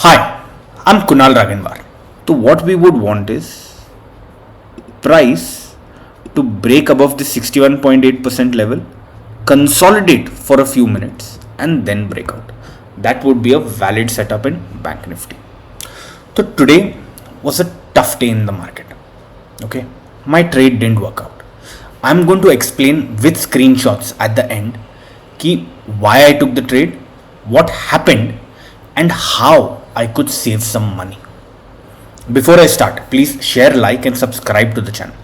Hi, I'm Kunal Raganwar. So what we would want is price to break above the 61.8% level, consolidate for a few minutes and then break out. That would be a valid setup in Bank Nifty. So today was a tough day in the market. Okay, my trade didn't work out. I'm going to explain with screenshots at the end why I took the trade, what happened, and how I could save some money. Before I start, please share, like, and subscribe to the channel.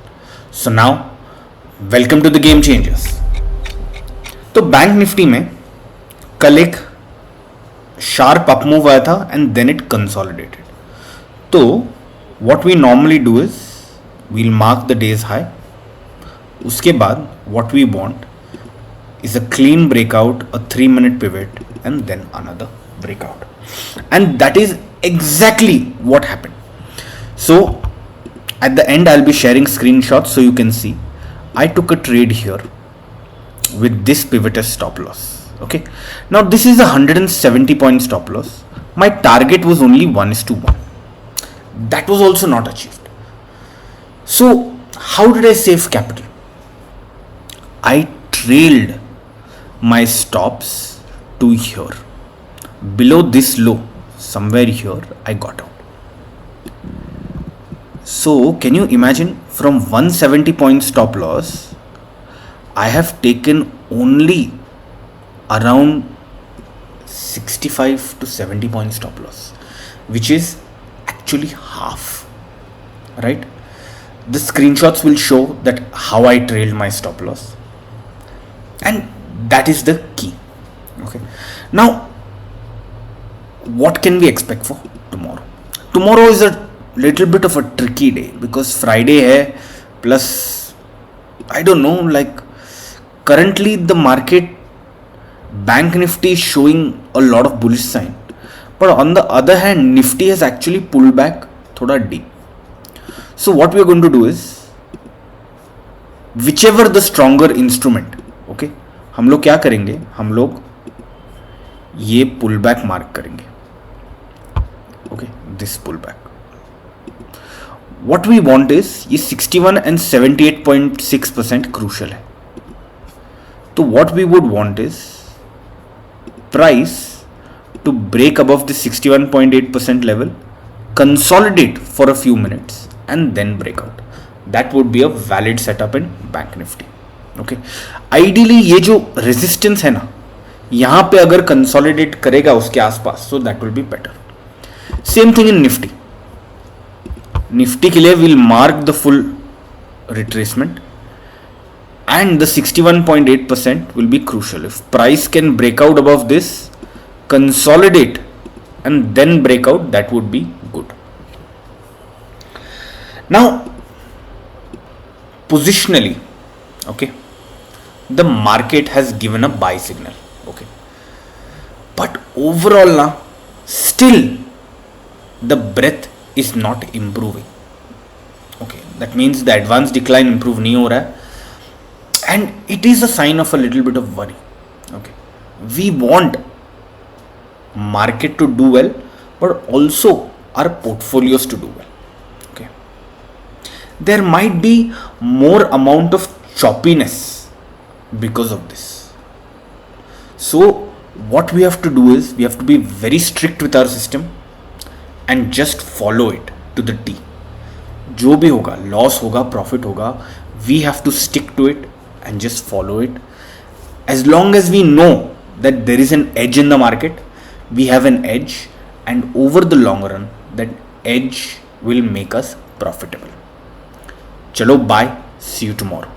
So now, welcome to the Game Changers. तो bank Nifty में कल एक sharp up move आया था and then it consolidated. तो what we normally do is we'll mark the day's high. उसके बाद what we want is a clean breakout, a 3-minute pivot, and then another breakout. And that is exactly what happened. So at the end I'll be sharing screenshots so you can see. I took a trade here with this pivot as stop loss. Okay. Now this is a 170 point stop loss. My target was only 1:1. That was also not achieved. So how did I save capital? I trailed my stops to here. Below this low, somewhere here, I got out. So can you imagine, from 170 point stop loss, I have taken only around 65 to 70 point stop loss, which is actually half, right? The screenshots will show that how I trailed my stop loss, and that is the key. Okay, now what can we expect for tomorrow? Tomorrow is a little bit of a tricky day because Friday hai, plus I don't know, like currently the market, Bank Nifty is showing a lot of bullish sign, but on the other hand Nifty has actually pulled back thoda deep. So what we are going to do is, whichever the stronger instrument, okay, हम लोग क्या करेंगे, हम लोग ये pull back mark करेंगे. Okay, this pull back. What we want is, ये 61 and 78.6% crucial है. तो what we would want is price to break above the 61.8% level, consolidate for a few minutes and then break out. That would be a valid setup in bank Nifty. Okay, ideally ये जो resistance है ना, यहां पे अगर consolidate करेगा उसके आसपास, so that will be better. Same thing in Nifty. Nifty के लिए will mark the full retracement and the 61.8% will be crucial. If price can break out above this, consolidate and then break out, that would be good. Now positionally, okay, the market has given a buy signal, okay, but overall now still the breadth is not improving. Okay, that means the advanced decline improve nahi ho raha hai, and it is a sign of a little bit of worry. Okay, we want market to do well, but also our portfolios to do well. Okay, there might be more amount of choppiness because of this. So what we have to do is, we have to be very strict with our system and just follow it to the T. जो भी होगा, loss होगा, profit होगा, we have to stick to it and just follow it. As long as we know that there is an edge in the market, we have an edge, and over the long run that edge will make us profitable. चलो, bye, see you tomorrow.